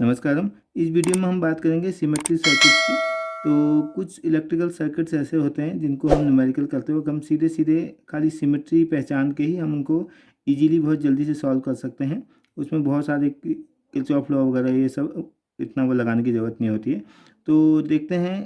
नमस्कारम। इस वीडियो में हम बात करेंगे सिमेट्री सर्किट्स की। तो कुछ इलेक्ट्रिकल सर्किट्स ऐसे होते हैं जिनको हम न्यूमेरिकल करते वक्त हम सीधे सीधे खाली सिमेट्री पहचान के ही हम उनको इजीली बहुत जल्दी से सॉल्व कर सकते हैं। उसमें बहुत सारे किरचॉफ लॉ वगैरह ये सब इतना वो लगाने की ज़रूरत नहीं होती है। तो देखते हैं,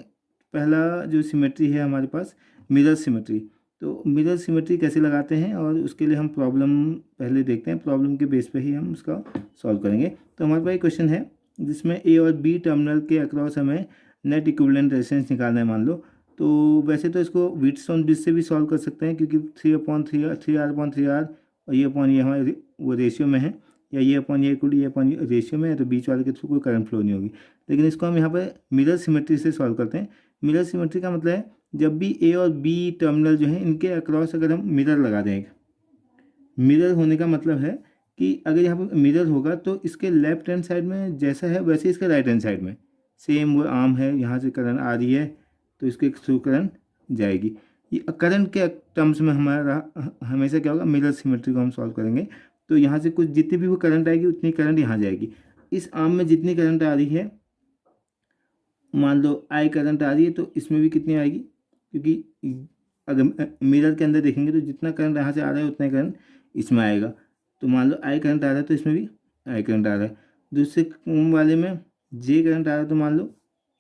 पहला जो सिमेट्री है हमारे पास, मिरर सिमेट्री। तो मिरर सिमेट्री कैसे लगाते हैं और उसके लिए हम प्रॉब्लम पहले देखते हैं, प्रॉब्लम के बेस पे ही हम उसका सॉल्व करेंगे। तो हमारे पास एक क्वेश्चन है जिसमें ए और बी टर्मिनल के अक्रॉस हमें नेट इक्विवेलेंट रेजिस्टेंस निकालना है, मान लो। तो वैसे तो इसको व्हीटस्टोन ब्रिज से भी सॉल्व कर सकते हैं, क्योंकि 3/3R और ये अपॉन ये हमारे वो रेशियो में है, या ये अपॉन ये अपॉन रेशियो में है, तो बीच वाले के थ्रू कोई करंट फ्लो नहीं होगी। लेकिन इसको हम यहाँ पर मिरर सिमेट्री से सॉल्व करते हैं। मिरर सिमेट्री का मतलब है जब भी ए और बी टर्मिनल जो है इनके अक्रॉस अगर हम मिरर लगा दें, मिरर होने का मतलब है कि अगर यहाँ पर मिरर होगा तो इसके लेफ्ट हैंड साइड में जैसा है वैसे इसके राइट हैंड साइड में सेम वो आर्म है, यहाँ से करंट आ रही है तो इसके थ्रू करंट जाएगी। ये करंट के टर्म्स में हमारा हमेशा क्या होगा, मिरर सिमेट्री को हम सॉल्व करेंगे। तो यहाँ से कुछ जितनी भी वो करंट आएगी उतनी करंट यहाँ जाएगी। इस आर्म में जितनी करंट आ रही है, मान लो आई करंट आ रही है, तो इसमें भी कितनी आएगी, क्योंकि अगर मिरर के अंदर देखेंगे तो जितना करंट यहाँ से आ रहा है उतना करंट इसमें आएगा। तो मान लो आई करंट आ रहा है तो इसमें भी आई करंट आ रहा है। दूसरे वाले में जे करंट आ रहा है तो मान लो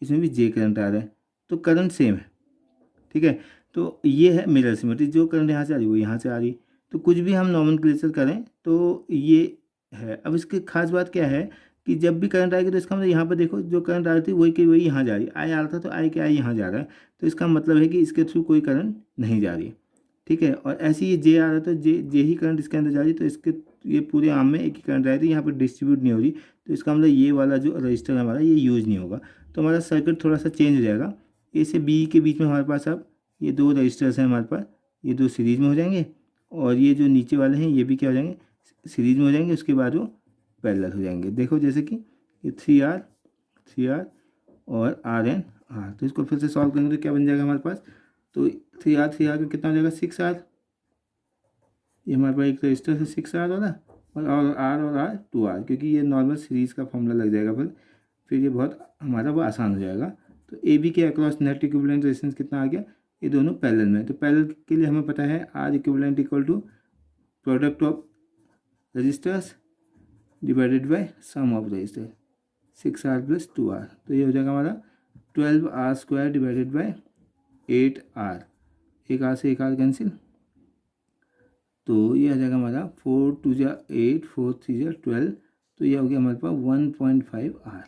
इसमें भी जे करंट आ रहा है, तो करंट सेम है। ठीक है, तो ये है मिरर सिमेट्री। जो करंट यहाँ से आ रही है वो यहाँ से आ रही। तो कुछ भी हम नॉमेनक्लेचर करें तो ये है। अब इसकी खास बात क्या है कि जब भी करंट आएगी तो इसका मतलब यहाँ पर देखो, जो करंट आ रही थी वही की वही यहाँ जा रही है। आई आ रहा था तो आई के आई यहाँ जा रहा है, तो इसका मतलब है कि इसके थ्रू कोई करंट नहीं जा रही है। ठीक है, और ऐसे ही जे आ रहा था, जे ही करंट इसके अंदर जा रही, तो इसके ये पूरे आर्म में एक ही करंट आ रही थी, यहाँ पर डिस्ट्रीब्यूट नहीं हो रही। तो इसका मतलब ये वाला जो रजिस्टर हमारा ये यूज नहीं होगा। तो हमारा सर्किट थोड़ा सा चेंज हो जाएगा। ए से बी के बीच में हमारे पास अब ये दो रजिस्टर्स हैं हमारे पास, ये दो सीरीज़ में हो जाएंगे, और ये जो नीचे वाले हैं ये भी क्या हो जाएंगे, सीरीज़ में हो जाएंगे। उसके बाद वो पैरेलल हो जाएंगे। देखो जैसे कि ये 3R और RN R। तो इसको फिर से सॉल्व करेंगे तो क्या बन जाएगा हमारे पास, तो 3R का कितना हो जाएगा 6R। ये हमारे पास एक रजिस्टर से 6R वाला, और R और R 2R, क्योंकि ये नॉर्मल सीरीज़ का फॉर्मूला लग जाएगा। फिर ये बहुत हमारा वो आसान हो जाएगा। तो ए बी के अक्रॉस नेट इक्विवेलेंट रेजिस्टेंस कितना आ गया, ये दोनों पैरेलल में। तो पैरेलल के लिए हमें पता है R equivalent equal to product of resistors divided by sum of resistor, 6R + 2R। तो ये हो जाएगा हमारा 12R² डिवाइडेड बाय 8R। एक R से एक R कैंसिल, तो ये आ जाएगा हमारा 4 2 जा 8, 4 3 जा 12। तो ये हो गया हमारे पास 1.5R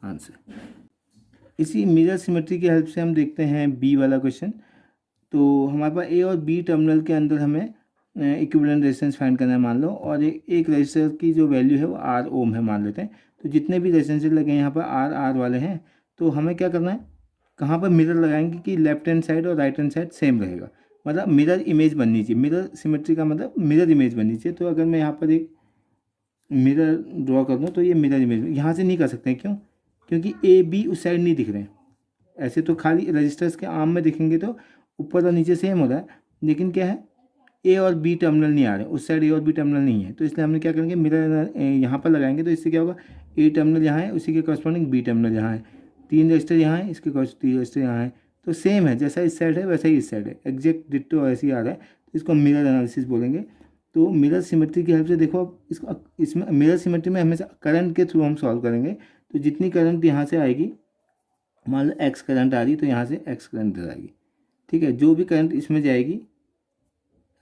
आंसर। इसी मिरर सिमेट्री की हेल्प से हम देखते हैं बी वाला क्वेश्चन। तो हमारे पास ए और बी टर्मिनल के अंदर हमें इक्विवेलेंट रेजिस्टेंस फाइंड करना है, मान लो। और एक रजिस्टर की जो वैल्यू है वो R ओम है मान लेते हैं। तो जितने भी रेजिस्टेंस लगे हैं यहाँ पर R वाले हैं, तो हमें क्या करना है, कहाँ पर मिरर लगाएंगे कि लेफ्ट हैंड साइड और राइट हैंड साइड सेम रहेगा। मतलब मिरर इमेज बननी चाहिए। मिरर सिमेट्री का मतलब मिरर इमेज बननी चाहिए। तो अगर मैं यहाँ पर एक मिरर ड्रॉ कर दूँ तो ये मिरर इमेज यहाँ से नहीं कर सकते हैं। क्यों? क्योंकि ए बी उस साइड नहीं दिख रहे हैं। ऐसे तो खाली रजिस्टर्स के आर्म में दिखेंगे तो ऊपर और नीचे सेम हो रहा है, लेकिन क्या है, ए और बी टर्मिनल नहीं आ रहे, उस साइड ए और बी टर्मिनल नहीं है। तो इसलिए हमने क्या करेंगे, मिरर यहाँ पर लगाएंगे। तो इससे क्या होगा, ए टर्मिनल यहाँ है, उसी के कॉरस्पॉन्डिंग बी टर्मिनल यहाँ है, 3 रजिस्टर यहाँ है, इसके 3 रजिस्टर यहाँ है। तो सेम है, जैसा इस साइड है वैसा ही इस साइड है, एग्जैक्ट डिट्टो ऐसे ही आ रहा है। तो इसको मिरर एनालिसिस बोलेंगे। तो मिरर सिमेट्री की हेल्प से देखो, इसको इसमें मिरर सिमेट्री में हमेशा करंट के थ्रू हम सॉल्व करेंगे। तो जितनी करंट यहाँ से आएगी, मान लो एक्स करंट आ रही, तो यहाँ से एक्स करंट इधर आएगी। ठीक है, जो भी करंट इसमें जाएगी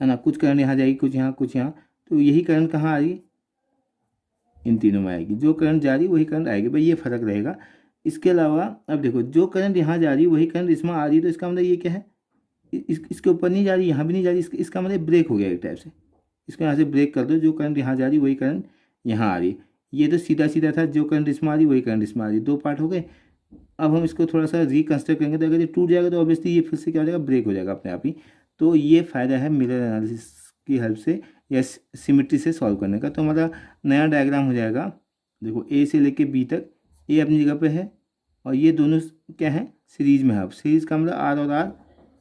है ना, कुछ करंट यहाँ जाएगी, कुछ यहाँ, कुछ यहाँ। तो यही करंट कहाँ आ रही, इन तीनों में आएगी। जो करंट जा रही वही करंट आएगी, भाई ये फर्क रहेगा। इसके अलावा अब देखो, जो करंट यहाँ जा रही वही करंट इसमें आ रही, तो इसका मतलब ये क्या है, इसके ऊपर नहीं जा रही, यहाँ भी नहीं जा रही। इसका मतलब ब्रेक हो गया एक टाइप से। इसको यहाँ से ब्रेक कर दो, जो करंट यहाँ जा रही वही करंट यहाँ आ रही। ये तो सीधा सीधा था, जो करंट इसमें आ रही वही करंट इसमें आ रही, 2 पार्ट हो गए। अब हम इसको थोड़ा सा रिकन्स्ट्रक्ट करेंगे, तो अगर ये टूट जाएगा तो ऑब्वियसली ये फिर से क्या हो जाएगा, ब्रेक हो जाएगा अपने आप ही। तो ये फ़ायदा है मिरर एनालिसिस की हेल्प से या सिमेट्री से सॉल्व करने का। तो हमारा नया डायग्राम हो जाएगा। देखो ए से लेके बी तक ए अपनी जगह पे है, और ये दोनों क्या है, सीरीज में है। अब सीरीज का मतलब R और R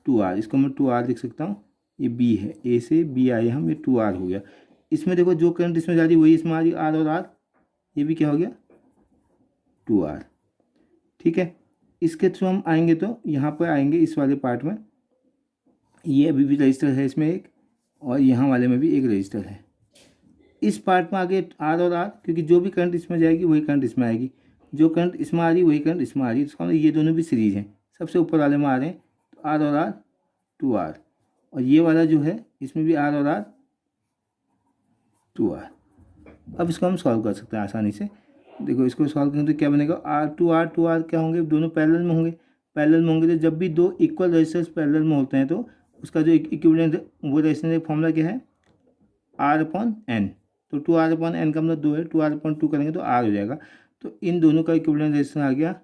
2R, इसको मैं 2R लिख सकता हूँ। ये बी है, ए से बी आए हम, ये 2R हो गया। इसमें देखो जो करंट इसमें जा रही वही इसमें आ रही, R और R। ये भी क्या हो गया, 2R। ठीक है, इसके थ्रू हम आएंगे तो यहाँ पर आएंगे इस वाले पार्ट में, ये अभी भी रजिस्टर है इसमें एक, और यहाँ वाले में भी एक रजिस्टर है। इस पार्ट में आगे आर और आर, क्योंकि जो भी करंट इसमें जाएगी वही करंट इसमें आएगी, जो करंट इसमें आ रही वही करंट इसमें आ रही है। इसका मतलब ये दोनों भी सीरीज हैं, सबसे ऊपर वाले में आ रहे हैं, तो आर और आर 2R, और ये वाला जो है इसमें भी आर और आर 2R। अब इसको हम सॉल्व कर सकते हैं आसानी से। देखो इसको सॉल्व करेंगे तो क्या बनेगा, R 2R क्या होंगे, दोनों पैरेलल में होंगे। पैरेलल में होंगे तो जब भी दो इक्वल रेजिस्टर्स पैरेलल में होते हैं तो उसका जो इक्विवेलेंट वो रेजिस्टेंस का फॉर्मूला क्या है, R/N। तो 2R/N का मतलब 2 है, 2R/2 करेंगे तो R हो जाएगा। तो इन दोनों का इक्विवेलेंट रेजिस्टेंस आ गया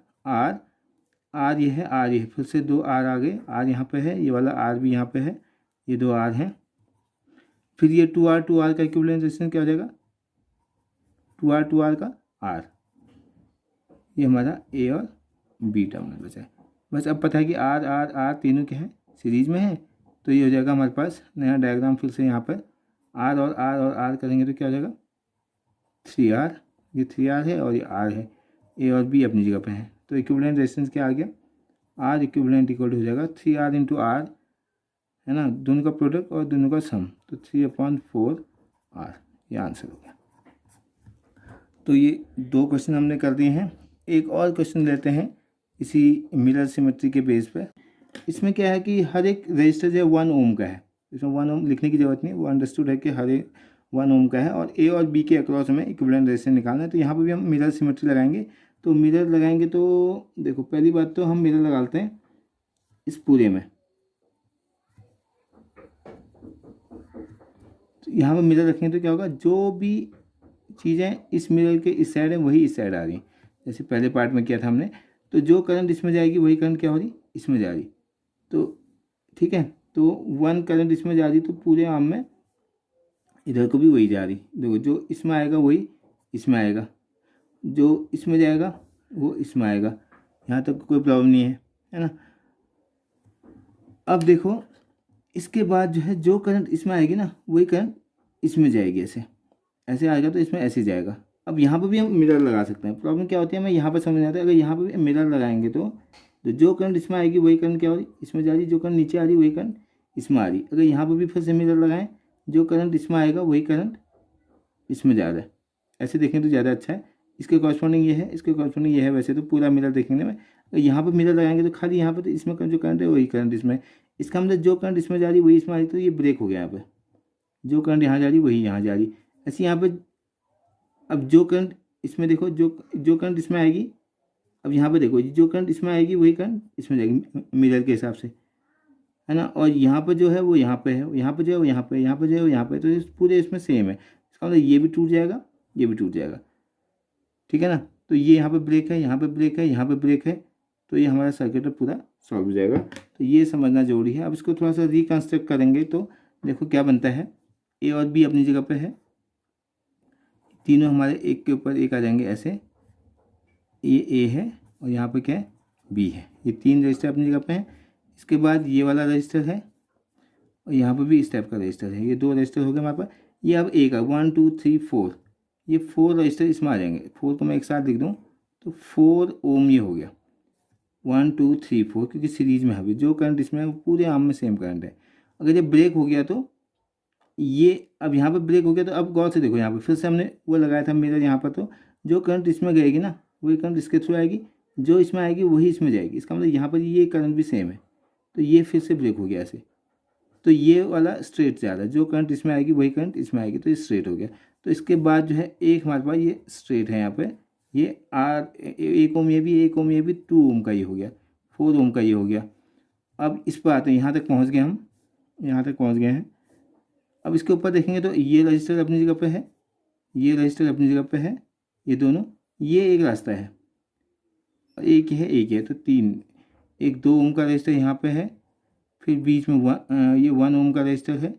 R ये है, R ये है, फिर से 2 R आ गए, R यहाँ पे है, ये वाला R भी यहाँ पे है, ये 2 R हैं। फिर ये 2R का इक्विवेलेंट रेजिस्टेंस क्या हो जाएगा, 2R का R। ये हमारा ए और बी टर्मिनल बचा है। बस अब पता है कि R तीनों क्या है, सीरीज में है, तो ये हो जाएगा हमारे पास नया डायग्राम। फिर से यहाँ पर R और R करेंगे तो क्या हो जाएगा, 3R, ये 3R है और ये R है, ए और बी अपनी जगह पे है। तो इक्विवेलेंट रेजिस्टेंस क्या आ गया, R इक्विवेलेंट इक्वल हो जाएगा 3R इंटू R, है ना, दोनों का प्रोडक्ट और दोनों का सम, तो 3/4R, ये आंसर हो गया। तो ये 2 क्वेश्चन हमने कर दिए हैं। एक और क्वेश्चन लेते हैं इसी मिरर सिमेट्री के बेस पे। इसमें क्या है कि हर एक रजिस्टर जो है 1 ओम का है, इसमें 1 ओम लिखने की ज़रूरत नहीं, वो अंडरस्टूड है कि हर एक 1 ओम का है, और ए और बी के अक्रॉस हमें इक्विवेलेंट रेजिस्टेंस निकालना है। तो यहाँ पर भी हम मिरर सिमेट्री लगाएंगे। तो मिरर लगाएंगे तो देखो पहली बात तो हम मिरर लगाते हैं इस पूरे में, तो यहाँ पर मिरर रखेंगे तो क्या होगा, जो भी चीज़ें इस मिरर के इस साइड है वही इस साइड आ रही, जैसे पहले पार्ट में किया था हमने। तो जो करंट इसमें जाएगी वही करंट क्या हो रही, इसमें जा रही। तो ठीक है, तो 1 करंट इसमें जा रही, तो पूरे आर्म में इधर को भी वही जा रही। देखो जो इसमें आएगा वही इसमें आएगा, जो इसमें जाएगा वो इसमें आएगा, यहाँ तक कोई प्रॉब्लम नहीं है ना। अब देखो इसके बाद जो है जो करंट इसमें आएगी ना वही करंट इसमें जाएगी, ऐसे आएगा तो इसमें ऐसे जाएगा। अब यहाँ पर भी हम मिरर लगा सकते हैं। प्रॉब्लम क्या होती है, मैं यहाँ पर समझ आता है, अगर यहाँ पर भी मिरर लगाएंगे तो जो करंट इसमें आएगी वही करंट क्या हो रही, इसमें जा रही, जो करंट नीचे आ रही वही करंट इसमें आ रही। अगर यहाँ पर भी फिर से मिरर लगाएं, जो करंट इसमें आएगा वही करंट इसमें जा रहा है, ऐसे देखें तो ज़्यादा अच्छा है। इसके कॉरस्पॉन्डिंग ये है, इसके कॉरस्पॉन्डिंग ये है, वैसे तो पूरा मिरर देखने में। अगर यहाँ पर मिरर लगाएंगे तो खाली यहाँ पर तो इसमें जो करंट है वही करंट इसमें, इसका मतलब जो करंट इसमें जा रही वही इसमें आ रही, तो ये ब्रेक हो गया यहाँ पर, जो करंट यहाँ जा रही वही यहाँ जा रही, ऐसे यहाँ पर। अब जो करंट इसमें देखो, जो करंट इसमें आएगी, अब यहाँ पे देखो जो करंट इसमें आएगी वही करंट इसमें जाएगी मिरर के हिसाब से, है ना। और यहाँ पर जो है वो यहाँ पे है, यहाँ पे जो है वो यहाँ पे, यहाँ पे जो है वो यहाँ पे, तो पूरे इसमें सेम है। इसका मतलब ये भी टूट जाएगा, ये भी टूट जाएगा, ठीक है ना। तो ये यहाँ पे ब्रेक है, यहाँ पे ब्रेक है, यहाँ पे ब्रेक है, तो ये हमारा सर्किट पूरा सॉल्व हो जाएगा। तो ये समझना जरूरी है। अब इसको थोड़ा सा रिकन्स्ट्रक्ट करेंगे तो देखो क्या बनता है, ए और बी अपनी जगह पे है, तीनों हमारे एक के ऊपर एक आ जाएंगे ऐसे, ये ए है और यहाँ पे क्या है, बी है। ये 3 रजिस्टर अपनी जगह पे हैं। इसके बाद ये वाला रजिस्टर है और यहाँ पे भी इस टाइप का रजिस्टर है, ये 2 रजिस्टर हो गए हमारे पास। ये अब ए का 1 2 3 4, ये 4 रजिस्टर इसमें आ जाएंगे। 4 को मैं एक साथ लिख दूँ तो 4 ओम ये हो गया, 1 2 3 4, क्योंकि सीरीज में है, जो करंट इसमें है वो पूरे आर्म में सेम करंट है। अगर ये ब्रेक हो गया तो ये, अब यहाँ पर ब्रेक हो गया तो अब गौर से देखो, यहाँ पर फिर से हमने वो लगाया था मिरर यहाँ पर, तो जो करंट इसमें गएगी ना वही करंट इसके थ्रू आएगी, जो इसमें आएगी वही इसमें जाएगी। इसका मतलब यहाँ पर ये करंट भी सेम है, तो ये फिर से ब्रेक हो गया ऐसे, तो ये वाला स्ट्रेट जा रहा है, जो करंट इसमें आएगी वही करंट इसमें आएगी, तो ये स्ट्रेट हो गया। तो इसके बाद जो है एक हमारे पास ये स्ट्रेट है, यहाँ पे ये आर 1 ओम, ये भी 1 ओम, ये भी 2 ओम का ये हो गया, 4 ओम का ये हो गया। अब इस पर आते हैं, यहाँ तक पहुँच गए हम, यहाँ तक पहुँच गए हैं। अब इसके ऊपर देखेंगे तो ये रजिस्टर अपनी जगह पे है, ये रजिस्टर अपनी जगह पे है, ये दोनों, ये एक रास्ता है, एक ही है, एक है, तो 3, एक 2 ओम का रजिस्टर यहाँ पे है, फिर बीच में ये 1 ओम का रजिस्टर है,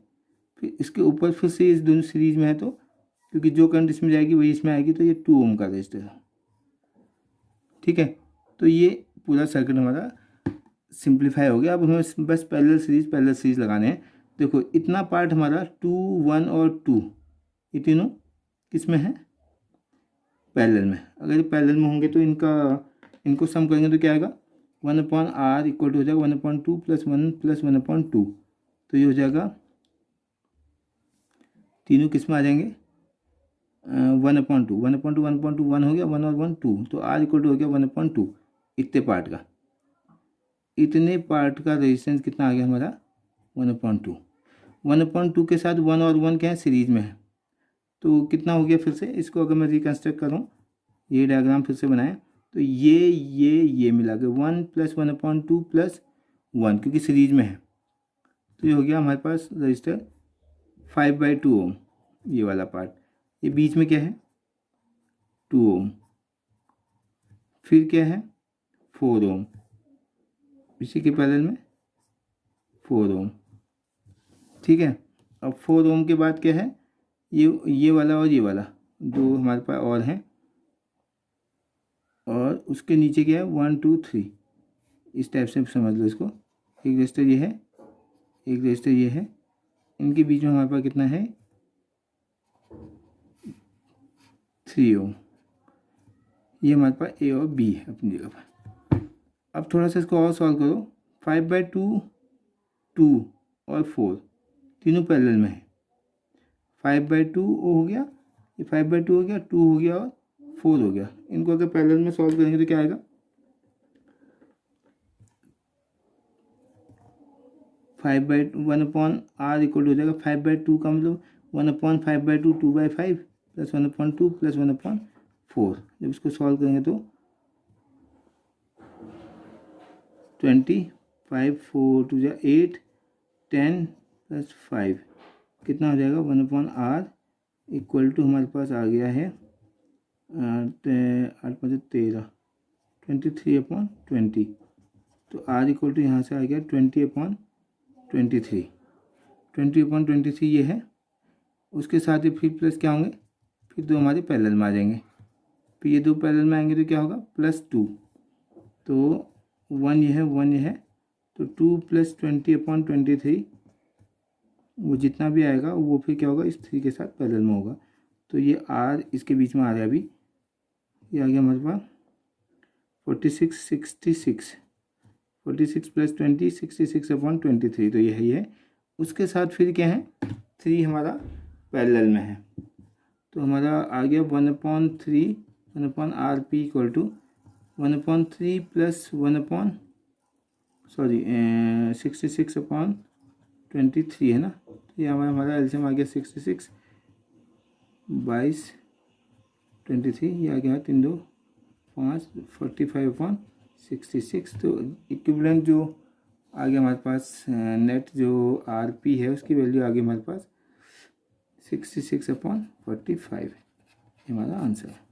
फिर इसके ऊपर फिर से इस दोनों सीरीज में है, तो क्योंकि जो करंट इसमें जाएगी वही इसमें आएगी, तो ये 2 ओम का रजिस्टर है, ठीक है। तो ये पूरा सर्किट हमारा सिंप्लीफाई हो गया। अब हमें बस पैरेलल सीरीज लगाने हैं। देखो इतना पार्ट हमारा 2 1 और 2, ये तीनों किस में है, पैरेलल में। अगर ये पैरेलल में होंगे तो इनको सम करेंगे तो क्या आएगा, 1/r इक्वल टू हो जाएगा 1/2 + 1 + 1/2। तो ये हो जाएगा, तीनों किस में आ जाएंगे, 1/2 1/2 1/2 1 हो गया, 1 और 1 2, तो r इक्वल टू हो गया 1/2। इतने पार्ट का रेजिस्टेंस कितना आ गया हमारा, 1/2। 1/2 के साथ 1 और 1 क्या है, सीरीज में है, तो कितना हो गया। फिर से इसको अगर मैं रिकन्स्ट्रक्ट करूँ, ये डायग्राम फिर से बनाएं, तो ये मिला के 1 + 1/2 + 1, क्योंकि सीरीज में है। तो ये हो गया हमारे पास रजिस्टर 5/2 ओम, ये वाला पार्ट। ये बीच में क्या है, 2 ओम, फिर क्या है 4 ओम, इसी के पैरेलल में 4 ओम। ठीक है, अब 4 ओम के बाद क्या है, ये वाला और ये वाला दो हमारे पास और हैं, और उसके नीचे क्या है 1 2 3, इस टाइप से समझ लो इसको। एक रजिस्टर ये है, एक रजिस्टर ये है, इनके बीच में हमारे पास कितना है, 3 ओम। ये हमारे पास ए और बी है अपनी जगह पर। अब थोड़ा सा इसको और सॉल्व करो। 5/2 2 और 4 तीनों पैरेलल में है। 5/2 हो गया, ये 5/2 हो गया, 2 हो गया और 4 हो गया। इनको अगर पैरेलल में सॉल्व करेंगे तो क्या आएगा, 1/r इक्वल हो जाएगा 5/2 का मतलब 1/5/2 2/5 + 1/2 + 1/4। जब इसको सॉल्व करेंगे तो 25 4 2 8 10 + 5 कितना हो जाएगा, 1/r इक्वल टू हमारे पास आ गया है 8 5 13 23/20। तो r इक्वल टू यहाँ से आ गया 20/23। 20/23 ये है। उसके साथ ही फिर प्लस क्या होंगे, फिर दो हमारे पैरेलल में आ जाएंगे। फिर ये दो पैरेलल में आएंगे तो क्या होगा, +2। तो 1 ये है, 1 ये है, तो 2 + 20/23 वो जितना भी आएगा वो फिर क्या होगा, इस 3 के साथ पैरेलल में होगा। तो ये r इसके बीच में आ रहा है। अभी ये आ गया हमारे पास 46 66 46 + 20 66/23। तो यही है। उसके साथ फिर क्या है, 3 हमारा पैरेलल में है। तो हमारा आ गया 1/3 1/rp इक्वल टू 1/3 + 66/23 है ना। तो ये हमारा एलसीएम आ गया 66 22 23, ये आ गया 3 2 5 45/66। तो इक्विवेलेंट जो आ गया हमारे पास, नेट जो आरपी है उसकी वैल्यू आ गई हमारे पास 66/45। ये हमारा आंसर है।